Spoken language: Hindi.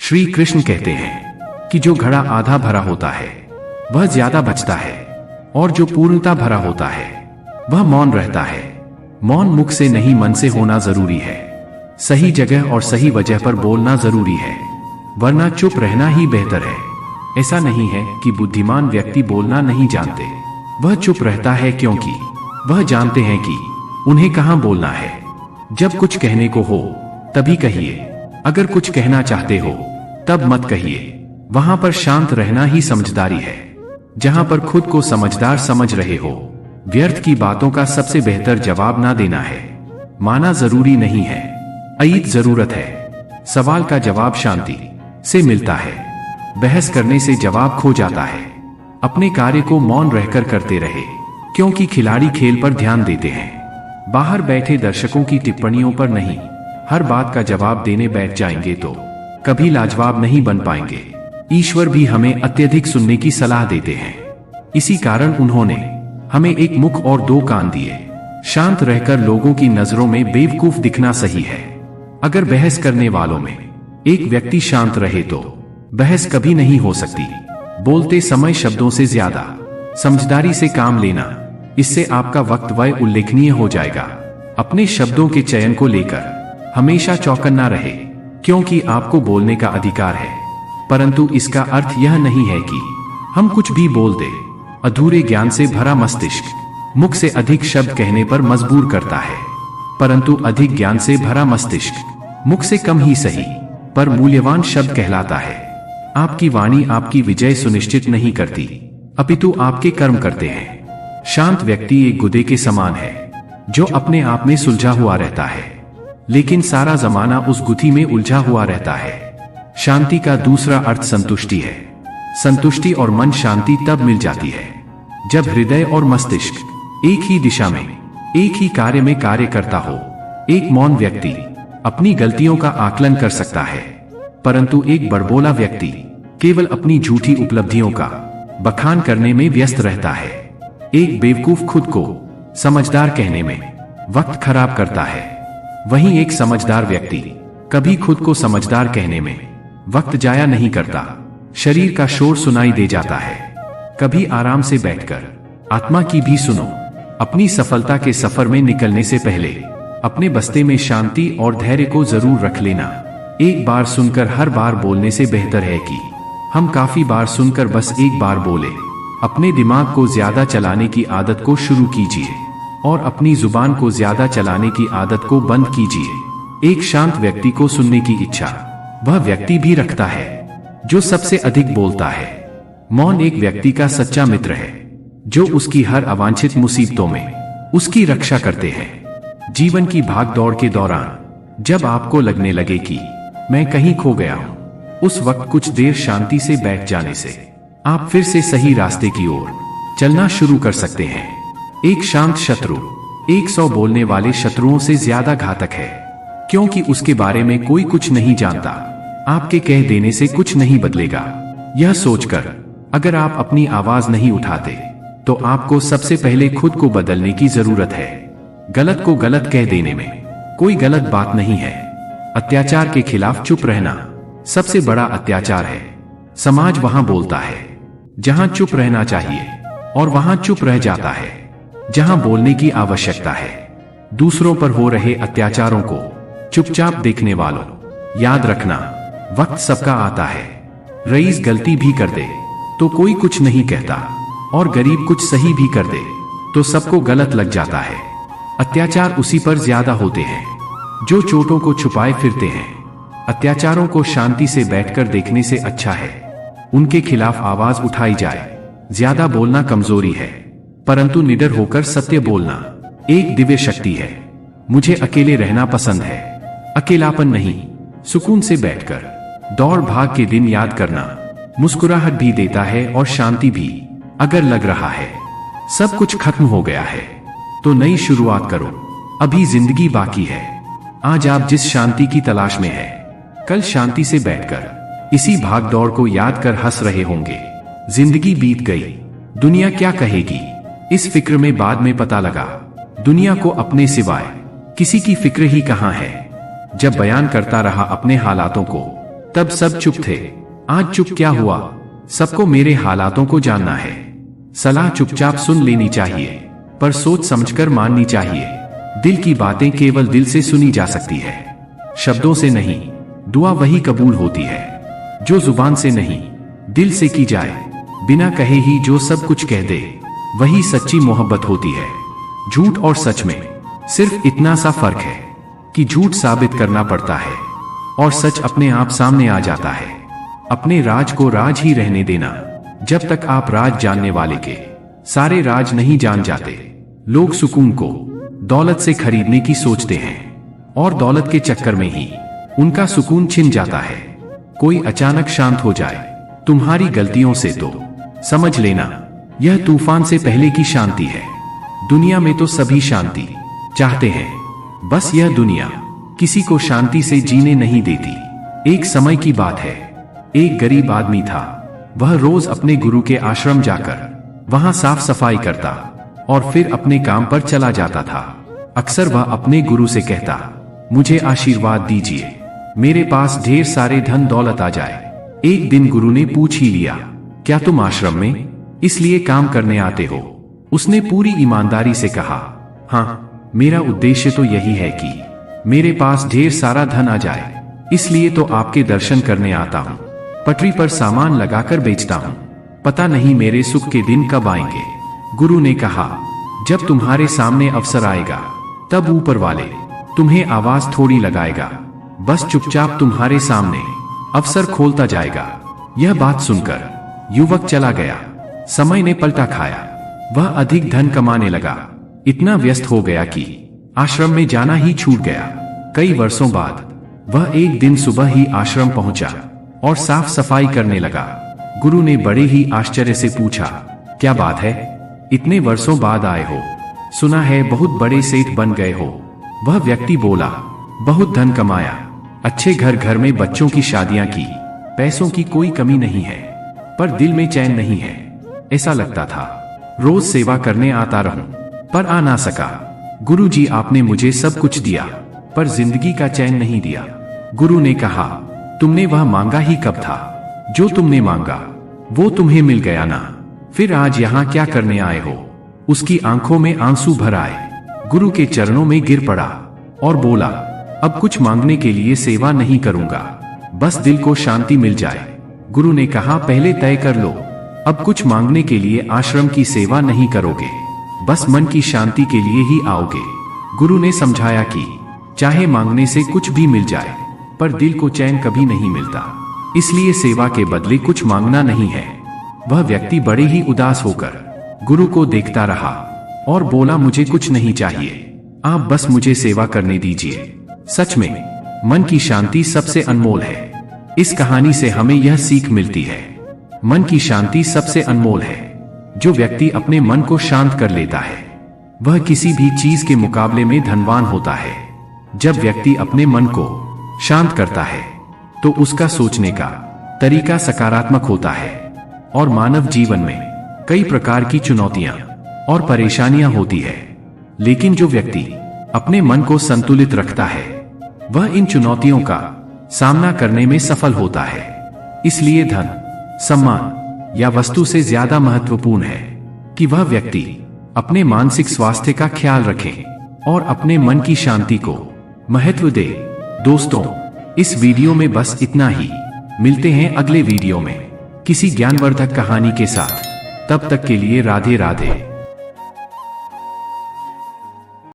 श्री कृष्ण कहते हैं कि जो घड़ा आधा भरा होता है वह ज्यादा बचता है, और जो पूर्णता भरा होता है वह मौन रहता है। मौन मुख से नहीं मन से होना जरूरी है। सही जगह और सही वजह पर बोलना जरूरी है, वरना चुप रहना ही बेहतर है। ऐसा नहीं है कि बुद्धिमान व्यक्ति बोलना नहीं जानते, वह चुप रहता है क्योंकि वह जानते हैं कि उन्हें कहां बोलना है। जब कुछ कहने को हो तभी कहिए, अगर कुछ कहना चाहते हो तब मत कहिए। वहां पर शांत रहना ही समझदारी है। जहां पर खुद को समझदार समझ रहे हो, व्यर्थ की बातों का सबसे बेहतर जवाब ना देना है। माना जरूरी नहीं है, अयीत जरूरत है। सवाल का जवाब शांति से मिलता है, बहस करने से जवाब खो जाता है। अपने कार्य को मौन रहकर करते रहे, क्योंकि खिलाड़ी खेल पर ध्यान देते हैं, बाहर बैठे दर्शकों की टिप्पणियों पर नहीं। हर बात का जवाब देने बैठ जाएंगे तो कभी लाजवाब नहीं बन पाएंगे। ईश्वर भी हमें अत्यधिक सुनने की सलाह देते हैं, इसी कारण उन्होंने हमें एक मुख और दो कान दिए। शांत रहकर लोगों की नजरों में बेवकूफ दिखना सही है। अगर बहस करने वालों में एक व्यक्ति शांत रहे तो बहस कभी नहीं हो सकती। बोलते समय शब्दों से ज्यादा समझदारी से काम लेना, इससे आपका वक्त व्यय उल्लेखनीय हो जाएगा। अपने शब्दों के चयन को लेकर हमेशा चौकन्ना रहे, क्योंकि आपको बोलने का अधिकार है, परंतु इसका अर्थ यह नहीं है कि हम कुछ भी बोल दे। अधूरे ज्ञान से भरा मस्तिष्क मुख से अधिक शब्द कहने पर मजबूर करता है, परंतु अधिक ज्ञान से भरा मस्तिष्क मुख से कम ही सही पर मूल्यवान शब्द कहलाता है। आपकी वाणी आपकी विजय सुनिश्चित नहीं करती, अपितु आपके कर्म करते हैं। शांत व्यक्ति एक गुदे के समान है जो अपने आप में सुलझा हुआ रहता है, लेकिन सारा जमाना उस गुथी में उलझा हुआ रहता है। शांति का दूसरा अर्थ संतुष्टि है। संतुष्टि और मन शांति तब मिल जाती है जब हृदय और मस्तिष्क एक ही दिशा में एक ही कार्य में कार्य करता हो। एक मौन व्यक्ति अपनी गलतियों का आकलन कर सकता है, परंतु एक बड़बोला व्यक्ति केवल अपनी झूठी उपलब्धियों का बखान करने में व्यस्त रहता है। एक बेवकूफ खुद को समझदार कहने में वक्त खराब करता है, वहीं एक समझदार व्यक्ति कभी खुद को समझदार कहने में वक्त जाया नहीं करता। शरीर का शोर सुनाई दे जाता है, कभी आराम से बैठकर आत्मा की भी सुनो। अपनी सफलता के सफर में निकलने से पहले अपने बस्ते में शांति और धैर्य को जरूर रख लेना। एक बार सुनकर हर बार बोलने से बेहतर है कि हम काफी बार सुनकर बस एक बार बोले। अपने दिमाग को ज्यादा चलाने की आदत को शुरू कीजिए और अपनी जुबान को ज्यादा चलाने की आदत को बंद कीजिए। एक शांत व्यक्ति को सुनने की इच्छा वह व्यक्ति भी रखता है जो सबसे अधिक बोलता है। मौन एक व्यक्ति का सच्चा मित्र है जो उसकी हर अवांछित मुसीबतों में उसकी रक्षा करते हैं। जीवन की भागदौड़ के दौरान जब आपको लगने लगे कि मैं कहीं खो गया हूं, उस वक्त कुछ देर शांति से बैठ जाने से आप फिर से सही रास्ते की ओर चलना शुरू कर सकते हैं। एक शांत शत्रु 100 बोलने वाले शत्रुओं से ज्यादा घातक है, क्योंकि उसके बारे में कोई कुछ नहीं जानता। आपके कह देने से कुछ नहीं बदलेगा। यह सोचकर अगर आप अपनी आवाज नहीं उठाते तो आपको सबसे पहले खुद को बदलने की जरूरत है। गलत को गलत कह देने में कोई गलत बात नहीं है। अत्याचार के खिलाफ चुप रहना सबसे बड़ा अत्याचार है। समाज वहां बोलता है जहां चुप रहना चाहिए और वहां चुप रह जाता है जहां बोलने की आवश्यकता है। दूसरों पर हो रहे अत्याचारों को चुपचाप देखने वालों, याद रखना वक्त सबका आता है। रईस गलती भी कर दे तो कोई कुछ नहीं कहता, और गरीब कुछ सही भी कर दे तो सबको गलत लग जाता है। अत्याचार उसी पर ज्यादा होते हैं जो चोटों को छुपाए फिरते हैं। अत्याचारों को शांति से बैठकर देखने से अच्छा है उनके खिलाफ आवाज उठाई जाए। ज्यादा बोलना कमजोरी है, परंतु निडर होकर सत्य बोलना एक दिव्य शक्ति है। मुझे अकेले रहना पसंद है, अकेलापन नहीं। सुकून से बैठकर दौड़ भाग के दिन याद करना मुस्कुराहट भी देता है और शांति भी। अगर लग रहा है सब कुछ खत्म हो गया है तो नई शुरुआत करो, अभी जिंदगी बाकी है। आज आप जिस शांति की तलाश में है, कल शांति से बैठकर इसी भागदौड़ को याद कर हंस रहे होंगे। जिंदगी बीत गई, दुनिया क्या कहेगी, इस फिक्र में बाद में पता लगा दुनिया को अपने सिवाय किसी की फिक्र ही कहां है। जब बयान करता रहा अपने हालातों को, तब सब चुप थे। आज चुप क्या हुआ? सबको मेरे हालातों को जानना है। सलाह चुपचाप सुन लेनी चाहिए, पर सोच समझकर माननी चाहिए। दिल की बातें केवल दिल से सुनी जा सकती है, शब्दों से नहीं। दुआ वही कबूल होती है जो जुबान से नहीं, दिल से की जाए। बिना कहे ही जो सब कुछ कह दे, वही सच्ची मोहब्बत होती है। झूठ और सच में सिर्फ इतना सा फर्क है कि झूठ साबित करना पड़ता है और सच अपने आप सामने आ जाता है। अपने राज को राज ही रहने देना। जब तक आप राज जानने वाले के सारे राज नहीं जान जाते। लोग सुकून को दौलत से खरीदने की सोचते हैं और दौलत के चक्कर में ही उनका सुकून छिन जाता है। कोई अचानक शांत हो जाए तुम्हारी गलतियों से तो समझ लेना यह तूफान से पहले की शांति है। दुनिया में तो सभी शांति चाहते हैं, बस यह दुनिया किसी को शांति से जीने नहीं देती। एक समय की बात है, एक गरीब आदमी था। वह रोज अपने गुरु के आश्रम जाकर वहां साफ सफाई करता और फिर अपने काम पर चला जाता था। अक्सर वह अपने गुरु से कहता, मुझे आशीर्वाद दीजिए, मेरे पास ढेर सारे धन दौलत आ जाए। एक दिन गुरु ने पूछ ही लिया, क्या तुम आश्रम में इसलिए काम करने आते हो? उसने पूरी ईमानदारी से कहा, हाँ, मेरा उद्देश्य तो यही है कि मेरे पास ढेर सारा धन आ जाए, इसलिए तो आपके दर्शन करने आता हूँ। पटरी पर सामान लगाकर बेचता हूँ, पता नहीं मेरे सुख के दिन कब आएंगे। गुरु ने कहा, जब तुम्हारे सामने अवसर आएगा तब ऊपर वाले तुम्हें आवाज थोड़ी लगाएगा, बस चुपचाप तुम्हारे सामने अवसर खोलता जाएगा। यह बात सुनकर युवक चला गया। समय ने पलटा खाया। वह अधिक धन कमाने लगा, इतना व्यस्त हो गया कि आश्रम में जाना ही छूट गया। कई वर्षों बाद वह एक दिन सुबह ही आश्रम पहुंचा और साफ सफाई करने लगा। गुरु ने बड़े ही आश्चर्य से पूछा, क्या बात है, इतने वर्षों बाद आए हो? सुना है बहुत बड़े सेठ बन गए हो। वह व्यक्ति बोला, बहुत धन कमाया, अच्छे घर घर में बच्चों की शादियां की, पैसों की कोई कमी नहीं है, पर दिल में चैन नहीं है। ऐसा लगता था रोज सेवा करने आता रहूं, पर आ ना सका। गुरुजी, आपने मुझे सब कुछ दिया, पर जिंदगी का चैन नहीं दिया। गुरु ने कहा, तुमने वह मांगा ही कब था? जो तुमने मांगा वो तुम्हें मिल गया ना, फिर आज यहाँ क्या करने आए हो? उसकी आंखों में आंसू भर आए, गुरु के चरणों में गिर पड़ा और बोला, अब कुछ मांगने के लिए सेवा नहीं करूंगा, बस दिल को शांति मिल जाए। गुरु ने कहा, पहले तय कर लो, अब कुछ मांगने के लिए आश्रम की सेवा नहीं करोगे, बस मन की शांति के लिए ही आओगे। गुरु ने समझाया कि चाहे मांगने से कुछ भी मिल जाए, पर दिल को चैन कभी नहीं मिलता, इसलिए सेवा के बदले कुछ मांगना नहीं है। वह व्यक्ति बड़े ही उदास होकर गुरु को देखता रहा और बोला, मुझे कुछ नहीं चाहिए, आप बस मुझे सेवा करने दीजिए। सच में मन की शांति सबसे अनमोल है। इस कहानी से हमें यह सीख मिलती है, मन की शांति सबसे अनमोल है। जो व्यक्ति अपने मन को शांत कर लेता है वह किसी भी चीज के मुकाबले में धनवान होता है। जब व्यक्ति अपने मन को शांत करता है तो उसका सोचने का तरीका सकारात्मक होता है और मानव जीवन में कई प्रकार की चुनौतियां और परेशानियां होती है, लेकिन जो व्यक्ति अपने मन को संतुलित रखता है वह इन चुनौतियों का सामना करने में सफल होता है। इसलिए धन, सम्मान या वस्तु से ज्यादा महत्वपूर्ण है कि वह व्यक्ति अपने मानसिक स्वास्थ्य का ख्याल रखे और अपने मन की शांति को महत्व दे। दोस्तों, इस वीडियो में बस इतना ही। मिलते हैं अगले वीडियो में किसी ज्ञानवर्धक कहानी के साथ। तब तक के लिए राधे राधे।